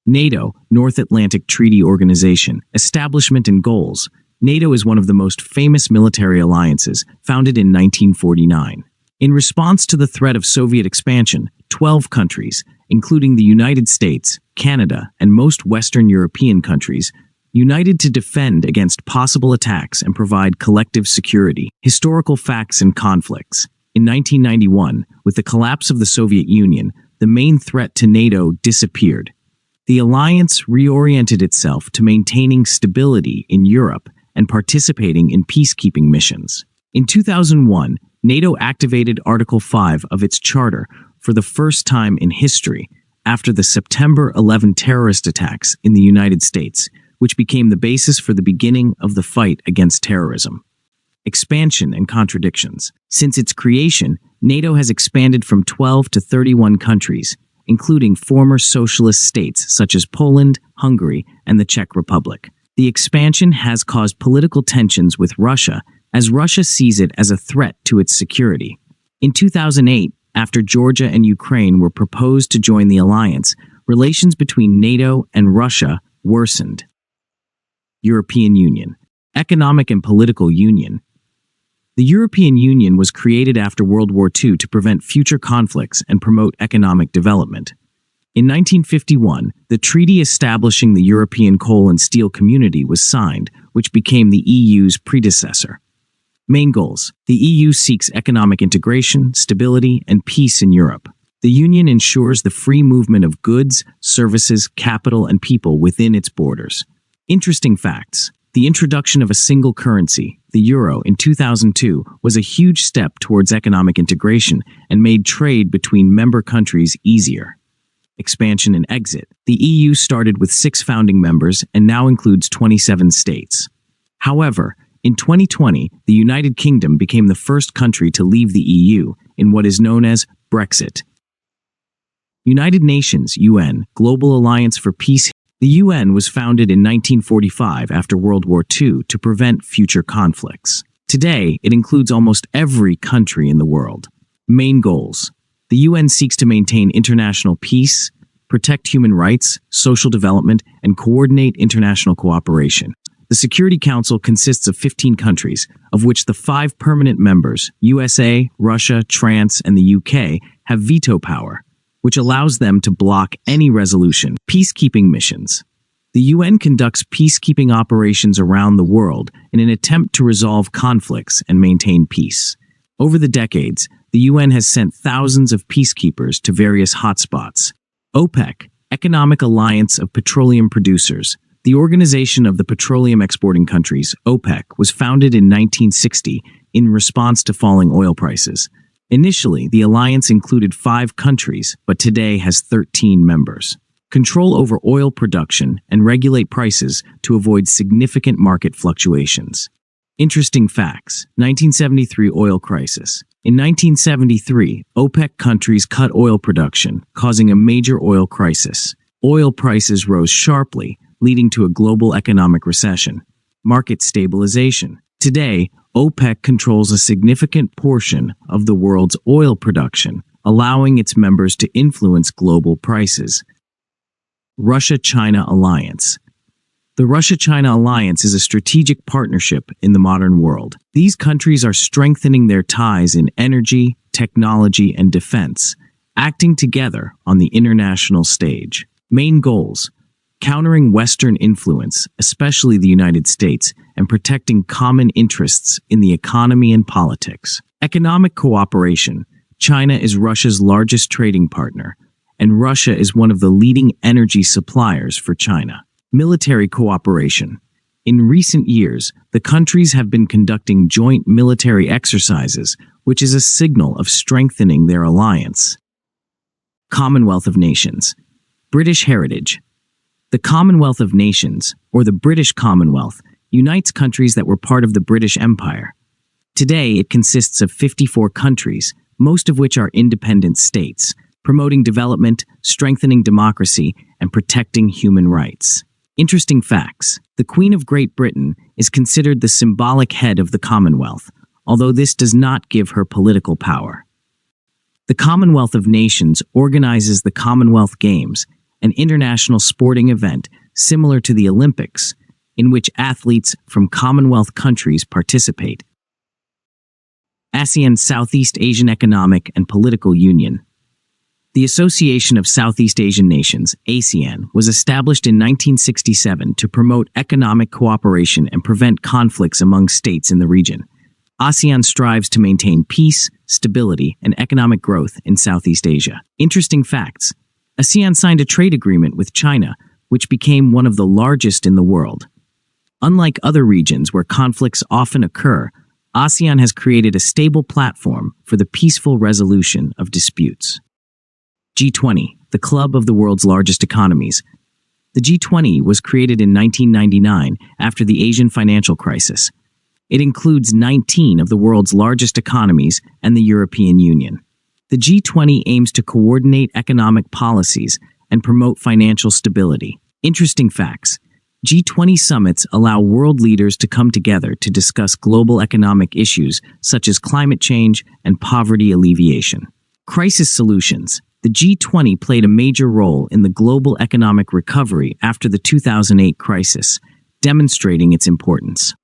NATO, North Atlantic Treaty Organization, establishment and goals. NATO is one of the most famous military alliances, founded in 1949. In response to the threat of Soviet expansion, 12 countries, including the United States, Canada, and most Western European countries, united to defend against possible attacks and provide collective security. Historical facts and conflicts. In 1991, with the collapse of the Soviet Union, the main threat to NATO disappeared. The alliance reoriented itself to maintaining stability in Europe and participating in peacekeeping missions. In 2001, NATO activated Article 5 of its charter for the first time in history after the September 11 terrorist attacks in the United States, which became the basis for the beginning of the fight against terrorism. Expansion and contradictions. Since its creation, NATO has expanded from 12 to 31 countries, including former socialist states such as Poland, Hungary, and the Czech Republic. The expansion has caused political tensions with Russia, as Russia sees it as a threat to its security. In 2008, after Georgia and Ukraine were proposed to join the alliance, relations between NATO and Russia worsened. European Union. Economic and political union. The European Union was created after World War II to prevent future conflicts and promote economic development. In 1951, the treaty establishing the European Coal and Steel Community was signed, which became the EU's predecessor. Main goals. The EU seeks economic integration, stability, and peace in Europe. The Union ensures the free movement of goods, services, capital, and people within its borders. Interesting facts. The introduction of a single currency, the euro, in 2002 was a huge step towards economic integration and made trade between member countries easier. Expansion and exit. The EU started with 6 founding members and now includes 27 states. However, in 2020, the United Kingdom became the first country to leave the EU in what is known as Brexit. United Nations, UN, Global Alliance for Peace. The UN was founded in 1945 after World War II to prevent future conflicts. Today, it includes almost every country in the world. Main goals. The UN seeks to maintain international peace, protect human rights, social development, and coordinate international cooperation. The Security Council consists of 15 countries, of which the 5 permanent members, USA, Russia, France, and the UK, have veto power, which allows them to block any resolution. Peacekeeping missions. The UN conducts peacekeeping operations around the world in an attempt to resolve conflicts and maintain peace. Over the decades, the UN has sent thousands of peacekeepers to various hotspots. OPEC, Economic Alliance of Petroleum Producers. The Organization of the Petroleum Exporting Countries, OPEC, was founded in 1960 in response to falling oil prices. Initially, the alliance included 5 countries, but today has 13 members. Control over oil production and regulate prices to avoid significant market fluctuations. Interesting facts. 1973 oil crisis. In 1973, OPEC countries cut oil production, causing a major oil crisis. Oil prices rose sharply, leading to a global economic recession. Market stabilization. Today, OPEC controls a significant portion of the world's oil production, allowing its members to influence global prices. Russia-China Alliance. The Russia-China Alliance is a strategic partnership in the modern world. These countries are strengthening their ties in energy, technology, and defense, acting together on the international stage. Main goals: countering Western influence, especially the United States, and protecting common interests in the economy and politics. Economic cooperation. China is Russia's largest trading partner, and Russia is one of the leading energy suppliers for China. Military cooperation. In recent years, the countries have been conducting joint military exercises, which is a signal of strengthening their alliance. Commonwealth of Nations. British heritage. The Commonwealth of Nations, or the British Commonwealth, unites countries that were part of the British Empire. Today, it consists of 54 countries, most of which are independent states, promoting development, strengthening democracy, and protecting human rights. Interesting facts. The Queen of Great Britain is considered the symbolic head of the Commonwealth, although this does not give her political power. The Commonwealth of Nations organizes the Commonwealth Games an international sporting event similar to the Olympics, in which athletes from Commonwealth countries participate. ASEAN, Southeast Asian Economic and Political Union. The Association of Southeast Asian Nations, ASEAN, was established in 1967 to promote economic cooperation and prevent conflicts among states in the region. ASEAN strives to maintain peace, stability, and economic growth in Southeast Asia. Interesting facts. ASEAN signed a trade agreement with China, which became one of the largest in the world. Unlike other regions where conflicts often occur, ASEAN has created a stable platform for the peaceful resolution of disputes. G20, the club of the world's largest economies. The G20 was created in 1999 after the Asian financial crisis. It includes 19 of the world's largest economies and the European Union. The G20 aims to coordinate economic policies and promote financial stability. Interesting facts. G20 summits allow world leaders to come together to discuss global economic issues such as climate change and poverty alleviation. Crisis solutions. The G20 played a major role in the global economic recovery after the 2008 crisis, demonstrating its importance.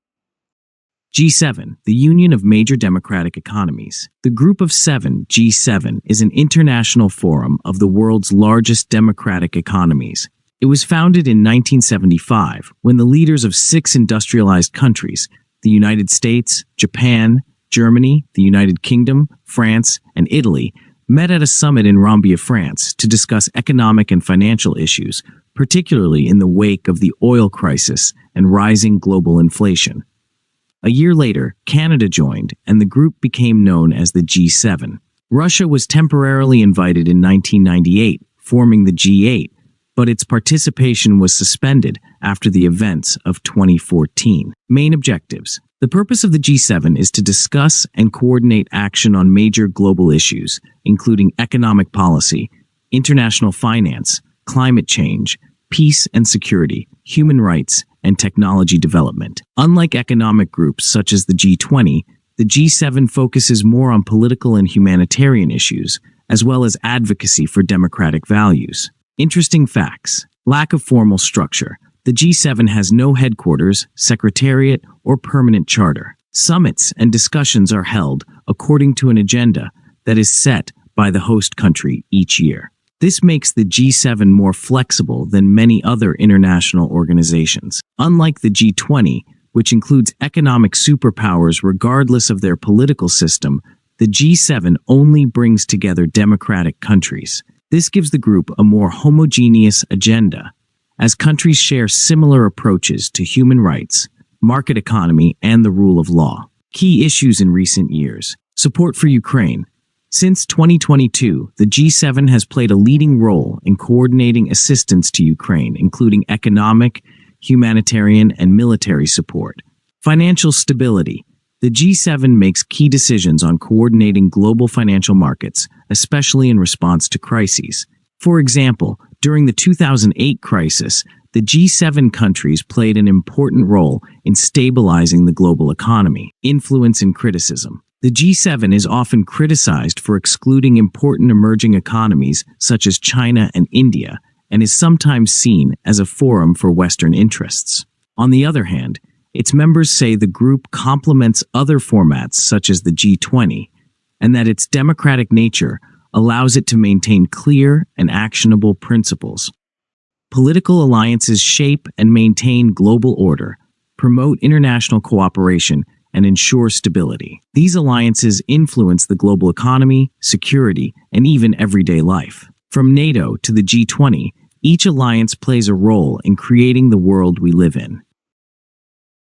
G7, the Union of Major Democratic Economies. The Group of Seven, G7, is an international forum of the world's largest democratic economies. It was founded in 1975 when the leaders of 6 industrialized countries, the United States, Japan, Germany, the United Kingdom, France, and Italy, met at a summit in Rambouillet, France, to discuss economic and financial issues, particularly in the wake of the oil crisis and rising global inflation. A year later, Canada joined, and the group became known as the G7. Russia was temporarily invited in 1998, forming the G8, but its participation was suspended after the events of 2014. Main objectives. The purpose of the G7 is to discuss and coordinate action on major global issues, including economic policy, international finance, climate change, peace and security, human rights, and technology development. Unlike economic groups such as the G20, the G7 focuses more on political and humanitarian issues, as well as advocacy for democratic values. Interesting facts. Lack of formal structure. The G7 has no headquarters, secretariat, or permanent charter. Summits and discussions are held according to an agenda that is set by the host country each year. This makes the G7 more flexible than many other international organizations. Unlike the G20, which includes economic superpowers regardless of their political system, the G7 only brings together democratic countries. This gives the group a more homogeneous agenda, as countries share similar approaches to human rights, market economy, and the rule of law. Key issues in recent years. Support for Ukraine. Since 2022, the G7 has played a leading role in coordinating assistance to Ukraine, including economic, humanitarian, and military support. Financial stability. The G7 makes key decisions on coordinating global financial markets, especially in response to crises. For example, during the 2008 crisis, the G7 countries played an important role in stabilizing the global economy. Influence and criticism. The G7 is often criticized for excluding important emerging economies such as China and India, and is sometimes seen as a forum for Western interests. On the other hand, its members say the group complements other formats such as the G20, and that its democratic nature allows it to maintain clear and actionable principles. Political alliances shape and maintain global order, promote international cooperation, and ensure stability. These alliances influence the global economy, security, and even everyday life. From NATO to the G20, each alliance plays a role in creating the world we live in.